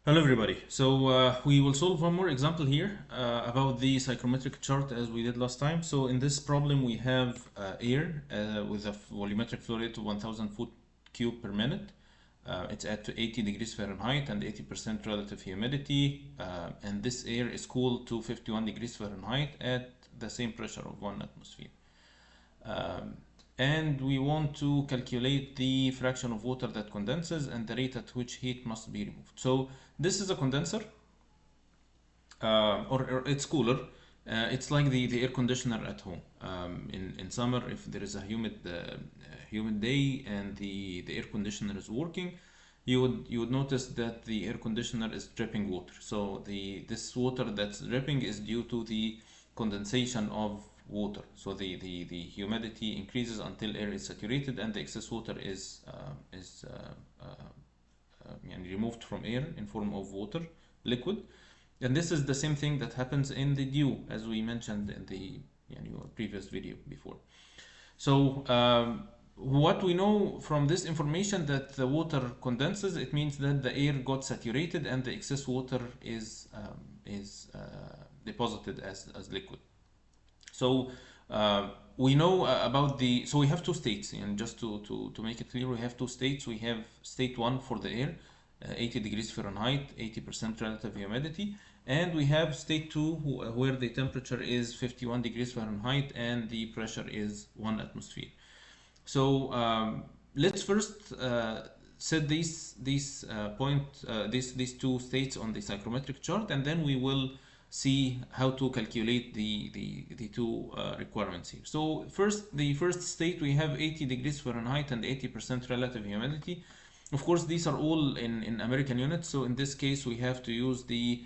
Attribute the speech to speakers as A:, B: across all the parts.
A: Hello everybody. We will solve one more example here about the psychrometric chart as we did last time. So in this problem we have air with a volumetric flow rate of 1000 foot cube per minute. It's at 80 degrees Fahrenheit and 80% relative humidity. And this air is cooled to 51 degrees Fahrenheit at the same pressure of 1 atmosphere. Um, and we want to calculate the fraction of water that condenses and the rate at which heat must be removed. So this is a condenser, or it's cooler. It's like the air conditioner at home. In summer, if there is a humid day and the air conditioner is working, you would notice that the air conditioner is dripping water. So this water that's dripping is due to the condensation of water. So the humidity increases until air is saturated and the excess water is removed from air in form of water liquid. And this is the same thing that happens in the dew, as we mentioned in the previous video before. So what we know from this information that the water condenses, it means that the air got saturated and the excess water is deposited as liquid. So we know about so we have two states, and just to make it clear, we have two states. We have state one for the air, 80 degrees Fahrenheit, 80% relative humidity, and we have state two where the temperature is 51 degrees Fahrenheit and the pressure is 1 atmosphere. So let's first set these two states on the psychrometric chart, and then we will see how to calculate the two requirements here. So the first state, we have 80 degrees Fahrenheit and 80% relative humidity. Of course, these are all in American units. So in this case, we have to use the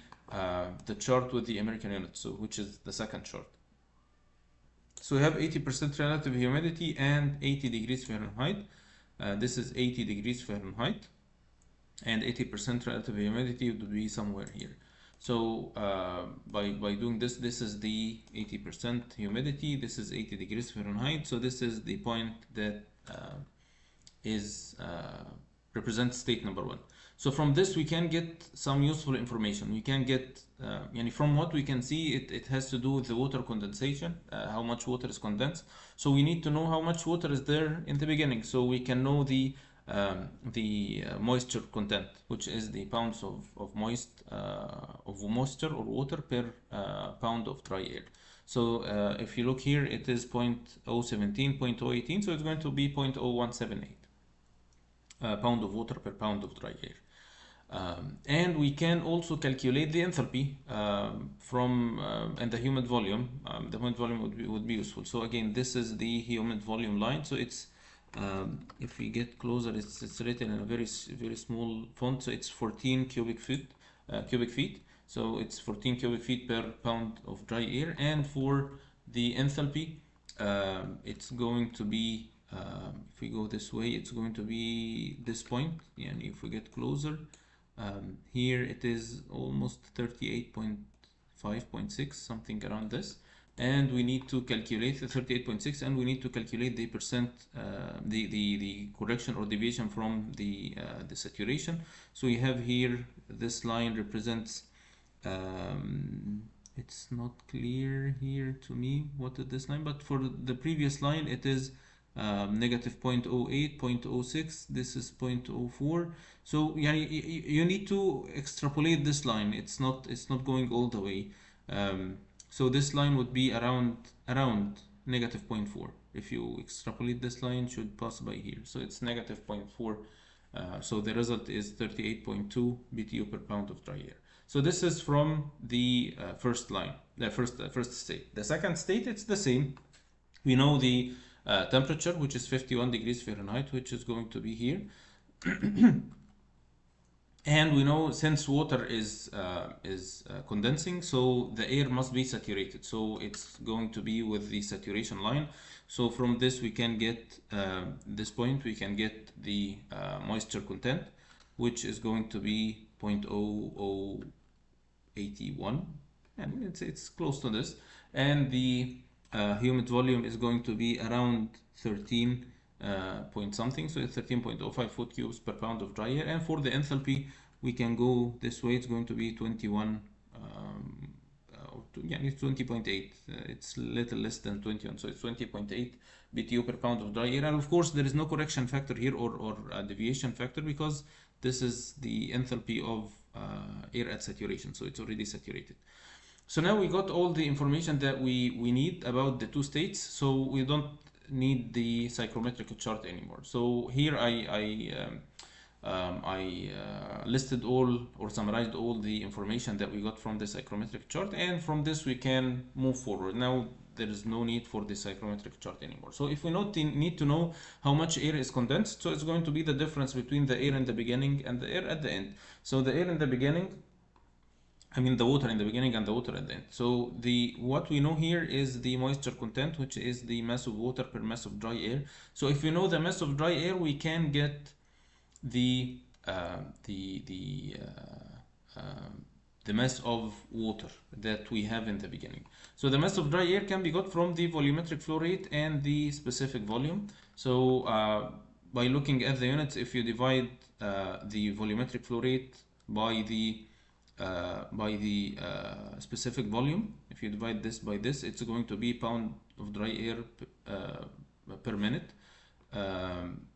A: chart with the American units, so which is the second chart. So we have 80% relative humidity and 80 degrees Fahrenheit. This is 80 degrees Fahrenheit, and 80% relative humidity would be somewhere here. So by doing this, this is the 80% humidity, this is 80 degrees Fahrenheit. So this is the point that is represents state number one. So from this we can get some useful information. We can get, from what we can see, it has to do with the water condensation, how much water is condensed. So we need to know how much water is there in the beginning, so we can know the moisture content, which is the pounds of moisture or water per pound of dry air. So if you look here, it is 0.017, 0.018, so it's going to be 0.0178 pound of water per pound of dry air. And we can also calculate the enthalpy from and the humid volume. The humid volume would be useful. So again, this is the humid volume line. So it's if we get closer, it's written in a very small font. So it's 14 cubic feet. So it's 14 cubic feet per pound of dry air. And for the enthalpy, it's going to be, if we go this way, it's going to be this point. And if we get closer, here it is almost 38.5.6, something around this. And we need to calculate the 38.6, and we need to calculate the percent, the correction or deviation from the saturation. So we have here, this line represents, it's not clear here to me what is this line, but for the previous line it is negative 0.08, 0.06, this is 0.04. So you need to extrapolate this line. It's not going all the way. So this line would be around negative 0.4. If you extrapolate this line, should pass by here. So it's negative 0.4. So the result is 38.2 BTU per pound of dry air. So this is from the first line, the first state. The second state, it's the same. We know the temperature, which is 51 degrees Fahrenheit, which is going to be here. And we know, since water is condensing, so the air must be saturated. So it's going to be with the saturation line. So from this we can get this point, we can get the moisture content, which is going to be 0.0081, and it's close to this. And the humid volume is going to be around 13 point something, so it's 13.05 foot cubes per pound of dry air. And for the enthalpy, we can go this way. It's going to be 21, yeah, it's 20.8. It's little less than 21, so it's 20.8 BTU per pound of dry air. And of course, there is no correction factor here or a deviation factor, because this is the enthalpy of air at saturation, so it's already saturated. So now we got all the information that we need about the two states, so we don't need the psychrometric chart anymore. So here I listed all or summarized all the information that we got from the psychrometric chart, and from this we can move forward. Now there is no need for the psychrometric chart anymore. So if we need to know how much air is condensed, so it's going to be the difference between the air in the beginning and the air at the end. So the air in the beginning, I mean the water in the beginning and the water at the end. So what we know here is the moisture content, which is the mass of water per mass of dry air. So if we know the mass of dry air, we can get the mass of water that we have in the beginning. So the mass of dry air can be got from the volumetric flow rate and the specific volume. So by looking at the units, if you divide the volumetric flow rate by the specific volume, if you divide this by this, it's going to be pound of dry air per minute,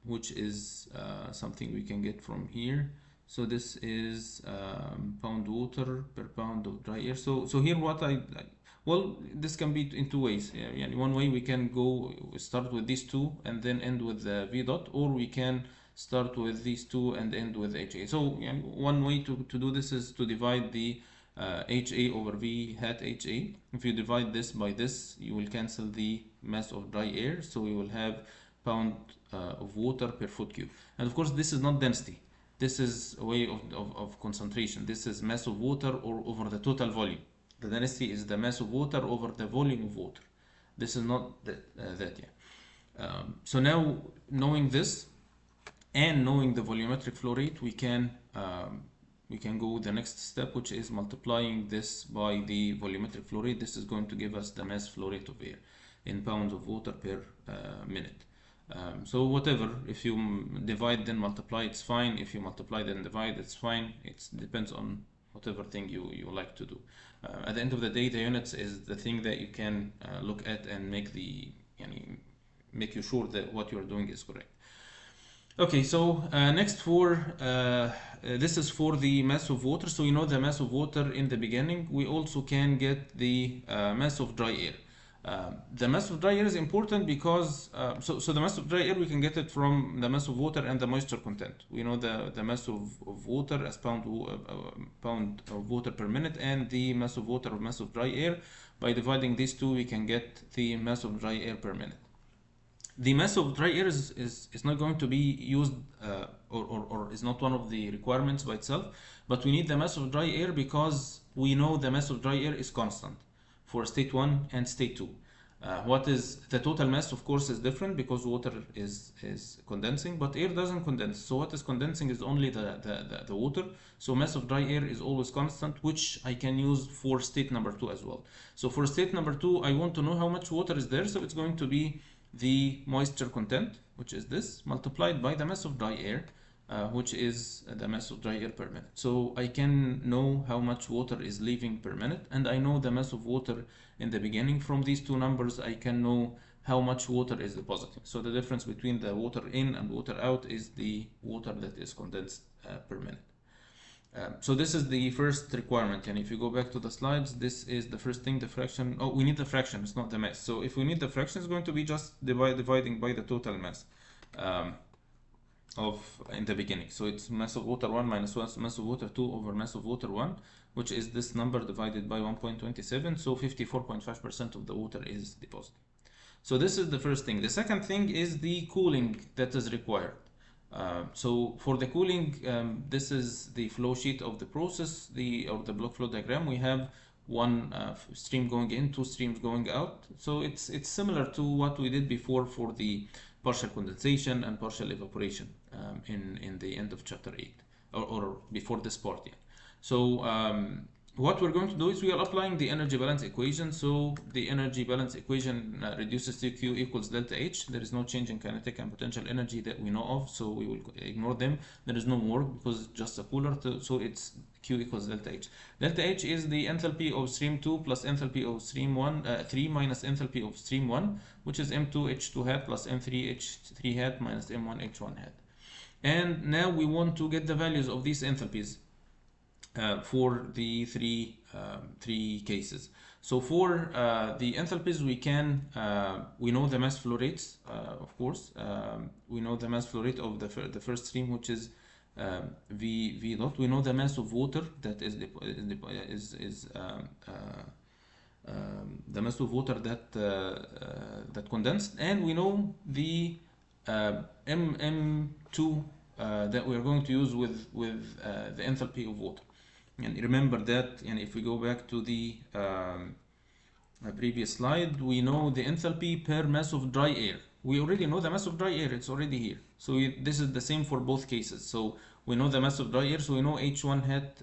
A: which is something we can get from here. So this is pound water per pound of dry air. So here what well, this can be in two ways. Yeah, one way we can start with these two and then end with the V dot, or we can start with these two and end with HA. So one way to do this is to divide the HA over V hat HA. If you divide this by this, you will cancel the mass of dry air, so you will have pound of water per foot cube. And of course, this is not density. This is a way of concentration. This is mass of water or over the total volume. The density is the mass of water over the volume of water. This is not that yeah. So now, knowing this and knowing the volumetric flow rate, we can go the next step, which is multiplying this by the volumetric flow rate. This is going to give us the mass flow rate of air in pounds of water per minute. So whatever, if you divide then multiply, it's fine. If you multiply then divide, it's fine. It depends on whatever thing you like to do. At the end of the day, the units is the thing that you can look at and make you sure that what you are doing is correct. Okay, so next this is for the mass of water. So you know the mass of water in the beginning. We also can get the mass of dry air. The mass of dry air is important because so the mass of dry air, we can get it from the mass of water and the moisture content. We know the mass of water as pound of water per minute, and the mass of water or mass of dry air. By dividing these two, we can get the mass of dry air per minute. The mass of dry air is not going to be used or is not one of the requirements by itself, but we need the mass of dry air because we know the mass of dry air is constant for state 1 and state 2. What is the total mass, of course, is different because water is condensing, but air doesn't condense. So what is condensing is only the water. So mass of dry air is always constant, which I can use for state number 2 as well. So for state number 2, I want to know how much water is there. So it's going to be the moisture content, which is this, multiplied by the mass of dry air, which is the mass of dry air per minute. So I can know how much water is leaving per minute, and I know the mass of water in the beginning. From these two numbers, I can know how much water is depositing. So the difference between the water in and water out is the water that is condensed per minute. So this is the first requirement, and if you go back to the slides, this is the first thing, the fraction. Oh, we need the fraction, it's not the mass. So if we need the fraction, it's going to be just dividing by the total mass in the beginning. So it's mass of water 1 minus mass of water 2 over mass of water 1, which is this number divided by 1.27. So 54.5% of the water is deposited. So this is the first thing. The second thing is the cooling that is required. So for the cooling, this is the flow sheet of the process, or the block flow diagram. We have one stream going in, two streams going out. So it's similar to what we did before for the partial condensation and partial evaporation in the end of chapter 8 or before this part. Yeah. So what we're going to do is we are applying the energy balance equation. So the energy balance equation reduces to Q equals delta H. There is no change in kinetic and potential energy that we know of, so we will ignore them. There is no work because it's just a cooler, so it's Q equals delta H. Delta H is the enthalpy of stream 2 plus enthalpy of stream 3 minus enthalpy of stream 1, which is M2 H2 hat plus M3 H3 hat minus M1 H1 hat. And now we want to get the values of these enthalpies for the three cases. So for the enthalpies, we know the mass flow rates, of course. We know the mass flow rate of the first stream, which is v dot. We know the mass of water that is the mass of water that condensed, and we know the M2 that we are going to use with the enthalpy of water. And remember that, and if we go back to the previous slide, we know the enthalpy per mass of dry air. We already know the mass of dry air, it's already here. So this is the same for both cases. So we know the mass of dry air, so we know H1 hat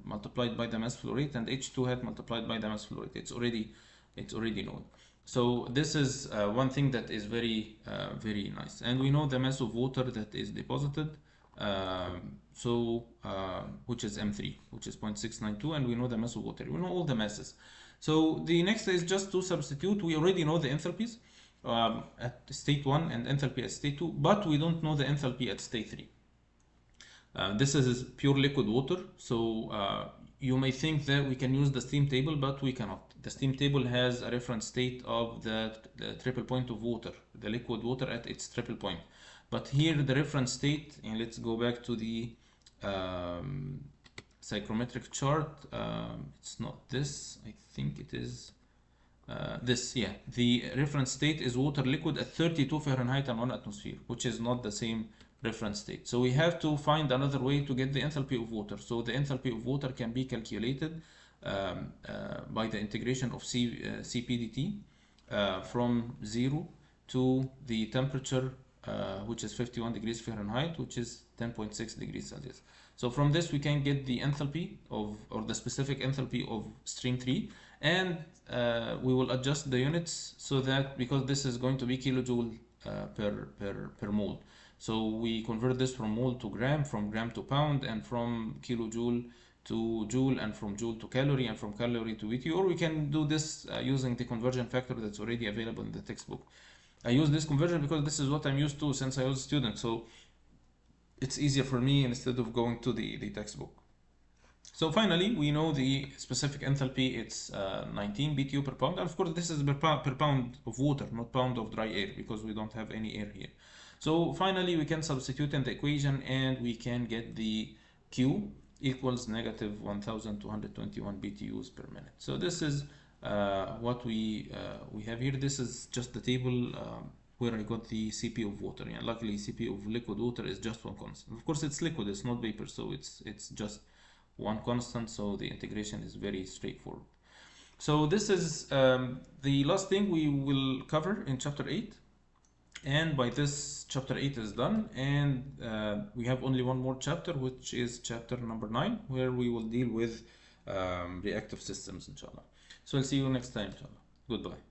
A: multiplied by the mass flow rate and H2 hat multiplied by the mass flow rate. It's already known. So this is one thing that is very nice. And we know the mass of water that is deposited, which is M3, which is 0.692, and we know the mass of water. We know all the masses. So the next is just to substitute. We already know the enthalpies at state 1 and enthalpy at state 2, but we don't know the enthalpy at state 3. This is pure liquid water, so you may think that we can use the steam table, but we cannot. The steam table has a reference state of the triple point of water, the liquid water at its triple point. But here the reference state, and let's go back to the psychrometric chart. It's not this, I think it is this, yeah. The reference state is water liquid at 32 Fahrenheit and 1 atmosphere, which is not the same reference state. So we have to find another way to get the enthalpy of water. So the enthalpy of water can be calculated by the integration of CP dt from 0 to the temperature, which is 51 degrees Fahrenheit, which is 10.6 degrees Celsius. So from this we can get the enthalpy of, or the specific enthalpy of stream 3, and we will adjust the units so that, because this is going to be kilojoule per mole. So we convert this from mole to gram, from gram to pound, and from kilojoule to joule, and from joule to calorie, and from calorie to BTU, or we can do this using the conversion factor that's already available in the textbook. I use this conversion because this is what I'm used to since I was a student, so it's easier for me instead of going to the textbook. So finally, we know the specific enthalpy, it's 19 BTU per pound, and of course this is per pound of water, not pound of dry air, because we don't have any air here. So finally, we can substitute in the equation, and we can get the Q equals negative 1221 BTUs per minute. So this is what we have here. This is just the table where I got the CP of water. And luckily, CP of liquid water is just one constant. Of course, it's liquid, it's not vapor, so it's just one constant. So the integration is very straightforward. So this is the last thing we will cover in chapter 8. And by this, chapter 8 is done, and we have only one more chapter, which is chapter number 9, where we will deal with reactive systems, inshallah. So I'll see you next time, inshallah. Goodbye.